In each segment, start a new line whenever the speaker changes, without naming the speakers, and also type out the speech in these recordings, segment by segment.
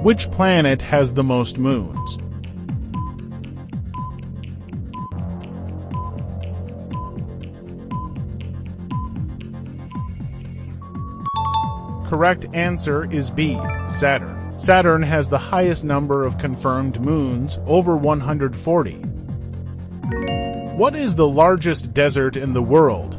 Which planet has the most moons? Correct answer is B, Saturn. Saturn has the highest number of confirmed moons, over 140. What is the largest desert in the world?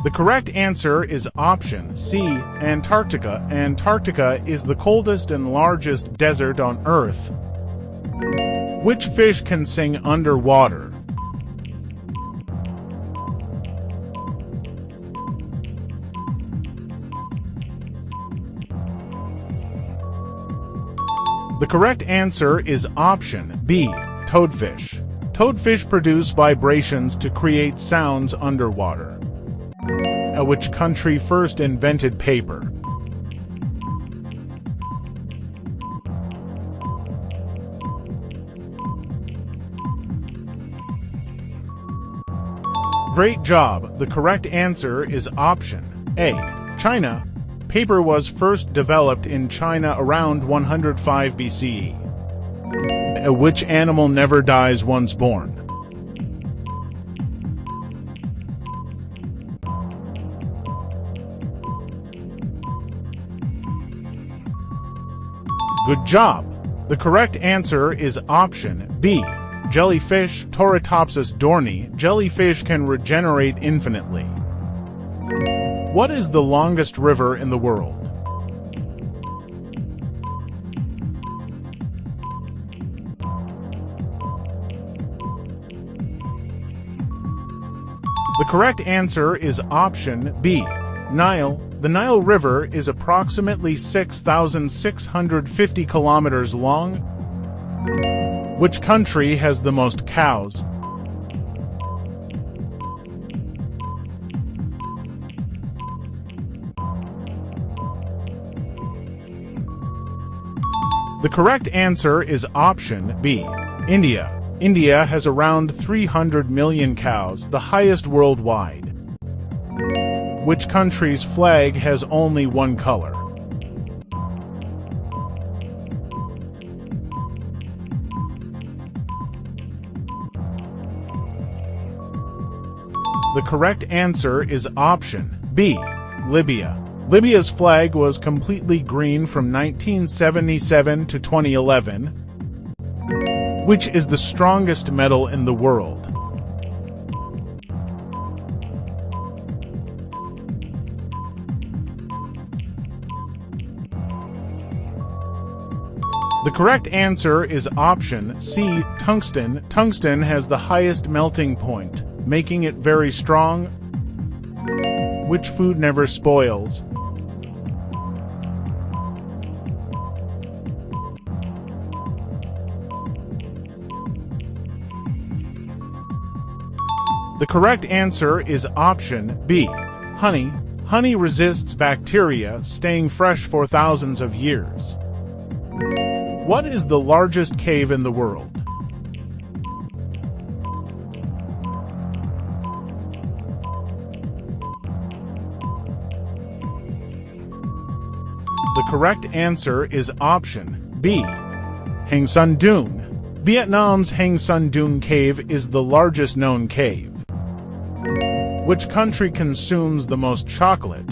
The correct answer is option C, Antarctica. Antarctica is the coldest and largest desert on Earth. Which fish can sing underwater? The correct answer is option B, toadfish. Toadfish produce vibrations to create sounds underwater. Which country first invented paper? Great job! The correct answer is option A, China. Paper was first developed in China around 105 BCE. Which animal never dies once born? Good job! The correct answer is option B, jellyfish. Torotopsis dohrnii. Jellyfish can regenerate infinitely. What is the longest river in the world? The correct answer is option B, Nile. The Nile River is approximately 6,650 kilometers long. Which country has the most cows? The correct answer is option B, India. India has around 300 million cows, the highest worldwide. Which country's flag has only one color? The correct answer is option B, Libya. Libya's flag was completely green from 1977 to 2011. Which is the strongest metal in the world? The correct answer is option C, tungsten. Tungsten has the highest melting point, making it very strong. Which food never spoils? The correct answer is option B, honey. Honey resists bacteria, staying fresh for thousands of years. What is the largest cave in the world? The correct answer is option B, Hang Son Doon. Vietnam's Hang Son Doon Cave is the largest known cave. Which country consumes the most chocolate?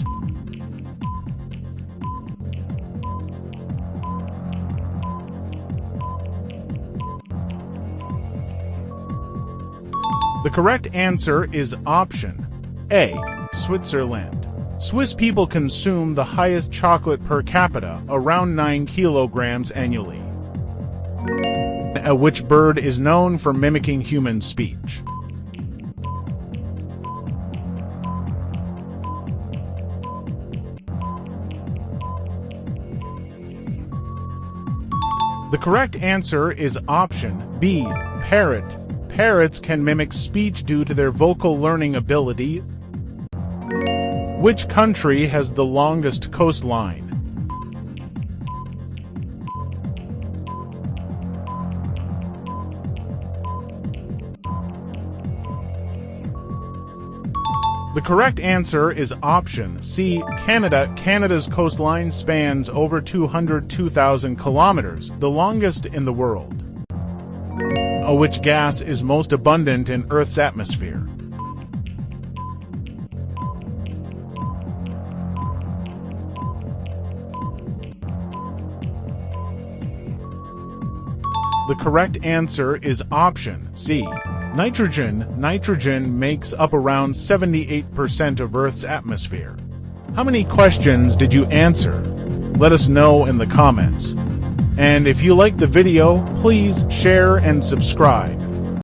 The correct answer is option A, Switzerland. Swiss people consume the highest chocolate per capita, around 9 kilograms annually. Which bird is known for mimicking human speech? The correct answer is option B, parrot. Parrots can mimic speech due to their vocal learning ability. Which country has the longest coastline? The correct answer is option C, Canada. Canada's coastline spans over 202,000 kilometers, the longest in the world. Which gas is most abundant in Earth's atmosphere? The correct answer is option C, nitrogen. Nitrogen makes up around 78% of Earth's atmosphere. How many questions did you answer? Let us know in the comments. And if you like the video, please share and subscribe.